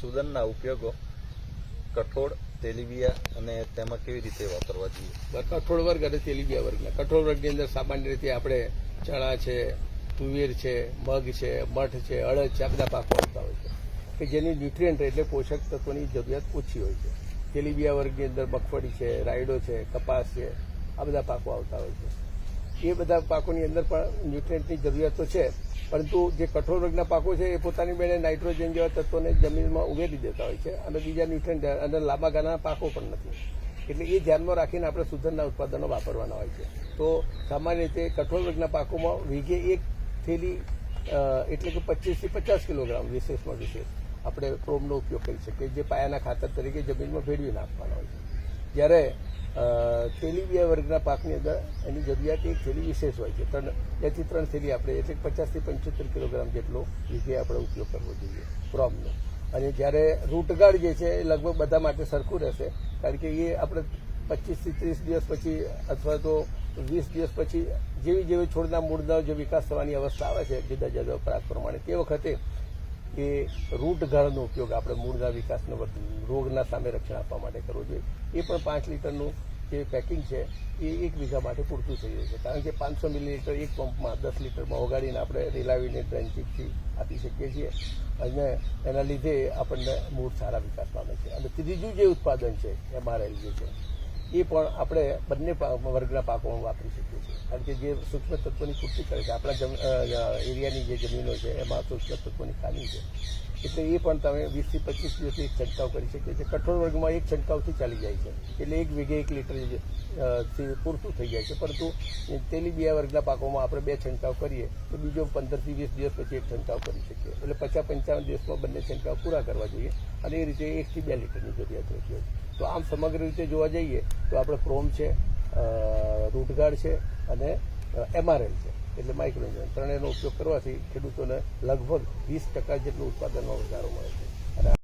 સુદનના ઉપયોગો કઠોળ, તેલીબિયા અને તેમાં કેવી રીતે વાપરવા જોઈએ? કઠોળ વર્ગ અને તેલીબિયા વર્ગના. કઠોળ વર્ગની અંદર સામાન્ય રીતે આપણે ચણા છે, તુવેર છે, મગ છે, મઠ છે, અડદ છે, આ બધા પાકો આવતા હોય છે કે જેની ન્યુટ્રિયન્ટ એટલે પોષક તત્વોની જરૂરિયાત ઓછી હોય છે. તેલીબિયા વર્ગની અંદર મગફળી છે, રાયડો છે, કપાસ છે, આ બધા પાકો આવતા હોય છે. એ બધા પાકોની અંદર પણ ન્યુટ્રિયન્ટની જરૂરિયાત તો છે, પરંતુ જે કઠોળ વર્ગના પાકો છે એ પોતાની મેળે નાઇટ્રોજન જેવા તત્વોને જમીનમાં ઉમેરી દેતા હોય છે અને બીજા ન્યુટ્રિયન્ટ અને લાંબા ગાળાના પાકો પણ નથી. એટલે એ ધ્યાનમાં રાખીને આપણે સુધરના ઉત્પાદનો વાપરવાના હોય છે. તો સામાન્ય રીતે કઠોળ વર્ગના પાકોમાં વીઘે એક થેલી એટલે કે 25 થી 50 કિલોગ્રામ વિશેષમાં વિશેષ આપણે પ્રોમનો ઉપયોગ કરી શકીએ, જે પાયાના ખાતર તરીકે જમીનમાં ભેળવી નાખવાના હોય છે. જ્યારે તેલીબિયા વર્ગના પાકની અંદર એની જરૂરિયાત એક થેલી વિશેષ હોય છે. 2 થી 3 થેલી આપણે એટલે 50 થી 75 કિલોગ્રામ જેટલો વીઘે આપણે ઉપયોગ કરવો જોઈએ પ્રોમનો. અને જ્યારે રૂટગાર્ડ જે છે એ લગભગ બધા માટે સરખું રહેશે, કારણ કે એ આપણે 25 થી 30 દિવસ પછી અથવા તો 20 દિવસ પછી જેવી છોડના મૂળનો જે વિકાસ થવાની અવસ્થા આવે છે જુદા જુદા પાક પ્રમાણે, તે વખતે એ રૂટગાર્ડનો ઉપયોગ આપણે મૂળના વિકાસનો રોગના સામે રક્ષણ આપવા માટે કરવો જોઈએ. એ પણ 5 લીટરનું જે પેકિંગ છે એ 1 વીઘા માટે પૂરતું થઈ જાય છે, કારણ કે 500 મિલીલીટર એક પંપમાં 10 લીટરમાં ઓગાળીને આપણે રેલાવીને ડ્રેન્ચિંગથી આપી શકીએ છીએ અને એના લીધે આપણને મૂળ સારા વિકાસ પામે છે. અને ત્રીજું જે ઉત્પાદન છે MRL જે છે એ પણ આપણે બંને વર્ગના પાકોમાં વાપરી શકીએ છીએ, કારણ કે જે સૂક્ષ્મ તત્વોની પૂર્તિ કરે છે. આપણા એરિયાની જે જમીનો છે એમાં સૂક્ષ્મ તત્વોની ખામી છે, એટલે એ પણ તમે 20 થી 25 દિવસથી એક છંટકાવ કરી શકીએ છીએ. કઠોળ વર્ગમાં એક છંટકાવથી ચાલી જાય છે, એટલે 1 વીઘે 1 લીટર પૂરતું થઈ જાય છે. પરંતુ તેલીબિયા વર્ગના પાકોમાં આપણે 2 છંટકાવ કરીએ તો બીજો 15 થી 20 દિવસ પછી એક છંટકાવ કરી શકીએ, એટલે 50-55 દિવસમાં બંને છંટકાવ પૂરા કરવા જોઈએ અને એ રીતે 1 થી 2 લીટરની જરૂરિયાત રહેતી હોય. તો આમ સમગ્ર રીતે જોવા જઈએ તો આપણે પ્રોમ છે, રૂટગાર્ડ છે અને MRL છે, એટલે માઇક્રોન્યુટ્રન ત્રણેયનો ઉપયોગ કરવાથી ખેડૂતોને લગભગ 20% જેટલું ઉત્પાદનમાં વધારો મળે છે.